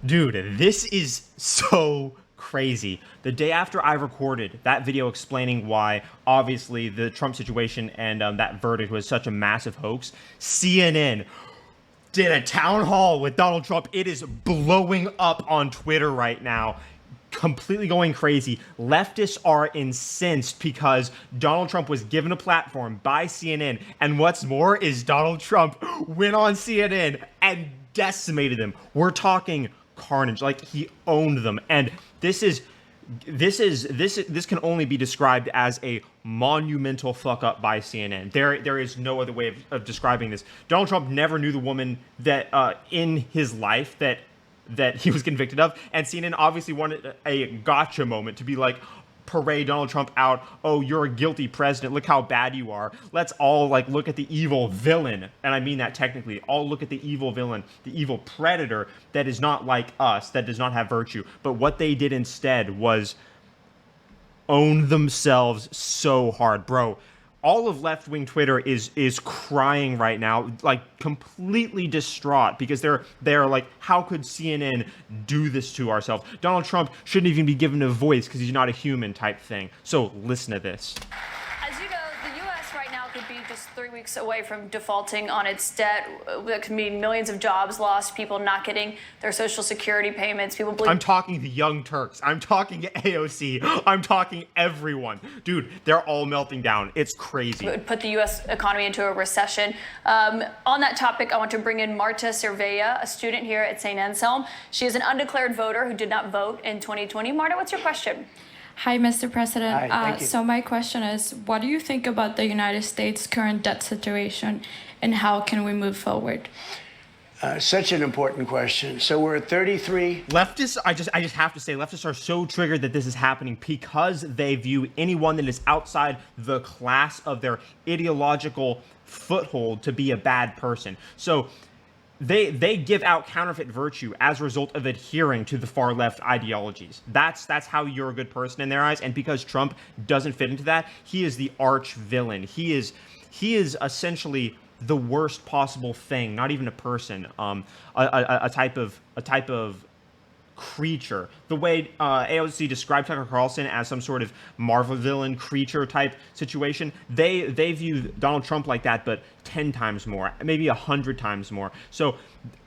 Dude, this is so crazy. The day after I recorded that video explaining why, obviously, the Trump situation and that verdict was such a massive hoax, CNN did a town hall with Donald Trump. It is blowing up on Twitter right now. Completely going crazy. Leftists are incensed because Donald Trump was given a platform by CNN. And what's more is Donald Trump went on CNN and decimated them. We're talking carnage. Like, he owned them. And this can only be described as a monumental fuck up by CNN. There is no other way of describing this. Donald Trump never knew the woman that in his life that he was convicted of, and CNN obviously wanted a gotcha moment to be like, parade Donald Trump out. Oh, you're a guilty president. Look how bad you are. Let's all like look at the evil villain. And I mean that technically. All look at the evil villain, the evil predator that is not like us, that does not have virtue. But what they did instead was own themselves so hard. Bro, all of left-wing Twitter is crying right now, like completely distraught, because they're like, how could CNN do this to ourselves? Donald Trump shouldn't even be given a voice because he's not a human type thing. So listen to this. As you know, the U.S. right now could be just 3 weeks away from defaulting on its debt. That could mean millions of jobs lost, people not getting their Social Security payments. People believe. I'm talking the Young Turks. I'm talking AOC. I'm talking everyone. Dude, they're all melting down. It's crazy. It would put the U.S. economy into a recession. On that topic, I want to bring in Marta Cervella, a student here at St. Anselm. She is an undeclared voter who did not vote in 2020. Marta, what's your question? Hi, Mr. President. Hi, thank you. So my question is, what do you think about the United States' current debt situation, and how can we move forward? Such an important question. So we're at 33. Leftists, I just have to say, leftists are so triggered that this is happening because they view anyone that is outside the class of their ideological foothold to be a bad person. So they give out counterfeit virtue as a result of adhering to the far left ideologies. That's how you're a good person in their eyes. And because Trump doesn't fit into that, he is the arch villain. He is essentially the worst possible thing, not even a person, a type of creature. The way AOC described Tucker Carlson as some sort of Marvel villain creature type situation, they view Donald Trump like that, but 10 times more, maybe 100 times more. So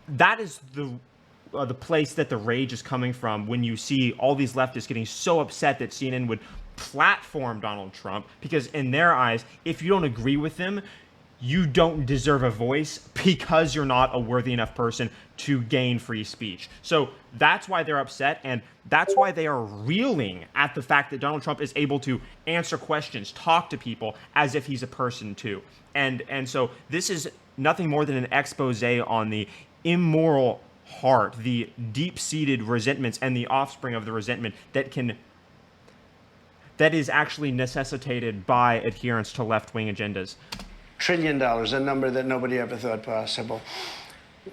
that is the place that the rage is coming from when you see all these leftists getting so upset that CNN would platform Donald Trump, because in their eyes, if you don't agree with them, you don't deserve a voice because you're not a worthy enough person to gain free speech. So that's why they're upset, and that's why they are reeling at the fact that Donald Trump is able to answer questions, talk to people as if he's a person too. And so this is nothing more than an expose on the immoral heart, the deep-seated resentments and the offspring of the resentment that is actually necessitated by adherence to left-wing agendas. $1 trillion, a number that nobody ever thought possible.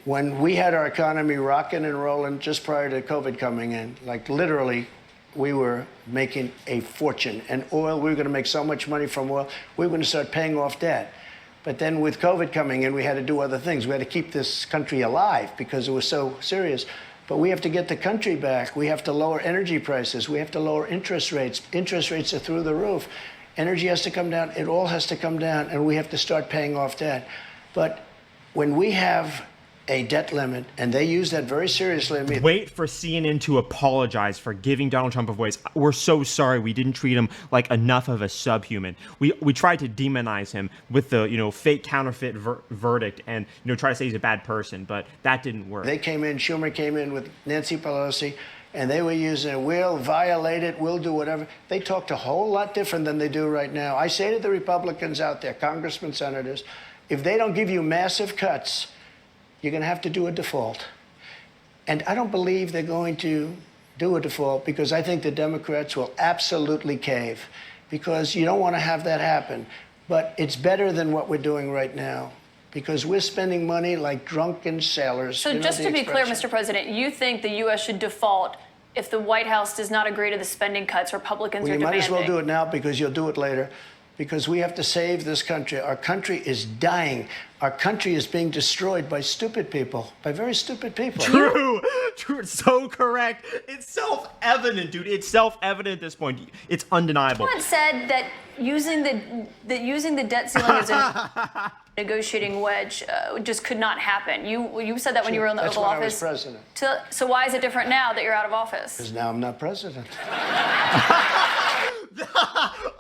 When we had our economy rocking and rolling just prior to COVID coming in, like literally, we were making a fortune. And oil, we were going to make so much money from oil, we were going to start paying off debt. But then with COVID coming in, we had to do other things. We had to keep this country alive because it was so serious. But we have to get the country back. We have to lower energy prices. We have to lower interest rates. Interest rates are through the roof. Energy has to come down. It all has to come down, and we have to start paying off debt. But when we have a debt limit, and they use that very seriously. Wait for CNN to apologize for giving Donald Trump a voice. We're so sorry. We didn't treat him like enough of a subhuman. We tried to demonize him with the fake counterfeit verdict and try to say he's a bad person, but that didn't work. They came in. Schumer came in with Nancy Pelosi. And they were using, we'll violate it, we'll do whatever. They talked a whole lot different than they do right now. I say to the Republicans out there, congressmen, senators, if they don't give you massive cuts, you're going to have to do a default. And I don't believe they're going to do a default, because I think the Democrats will absolutely cave, because you don't want to have that happen. But it's better than what we're doing right now, because we're spending money like drunken sailors. So just to be clear, Mr. President, you think the U.S. should default if the White House does not agree to the spending cuts Republicans are demanding? You might as well do it now, because you'll do it later. because we have to save this country. Our country is dying. Our country is being destroyed by stupid people, by very stupid people. True. True. So correct. It's self-evident, dude. It's self-evident at this point. It's undeniable. Someone said that using the debt ceiling as a negotiating wedge just could not happen. You said that when you were in the Oval Office. That's when I was president. So why is it different now that you're out of office? Because now I'm not president.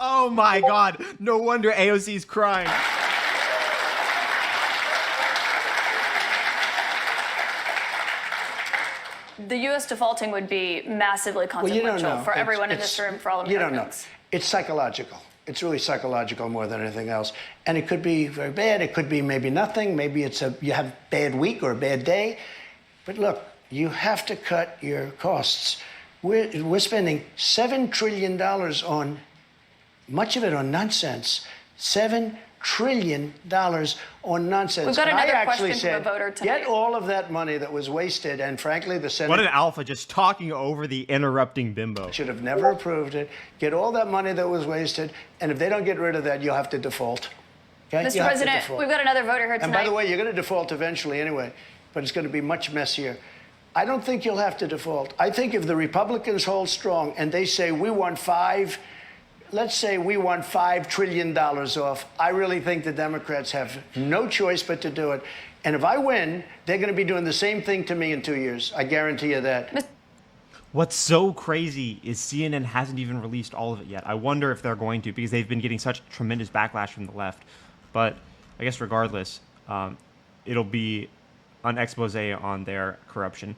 Oh my God. No wonder AOC's crying. The U.S. defaulting would be massively consequential for everyone in this room, for all Americans. You don't know. It's psychological. It's really psychological more than anything else. And it could be very bad. It could be maybe nothing. Maybe you have a bad week or a bad day. But look, you have to cut your costs. We're spending $7 trillion on, much of it on nonsense. $7 trillion on nonsense. We've got and another I actually question from said, a voter tonight. get all of that money that was wasted, and frankly, the Senate What an alpha, just talking over the interrupting bimbo. should have never approved it. Get all that money that was wasted, and if they don't get rid of that, you'll have to default. Okay? Mr. You'll have to President, default. we've got another voter here tonight. And by the way, you're going to default eventually anyway, but it's going to be much messier. I don't think you'll have to default. I think if the Republicans hold strong and they say let's say we want $5 trillion off, I really think the Democrats have no choice but to do it. And if I win, they're going to be doing the same thing to me in 2 years. I guarantee you that. What's so crazy is CNN hasn't even released all of it yet. I wonder if they're going to, because they've been getting such tremendous backlash from the left. But I guess regardless, it'll be an expose on their corruption.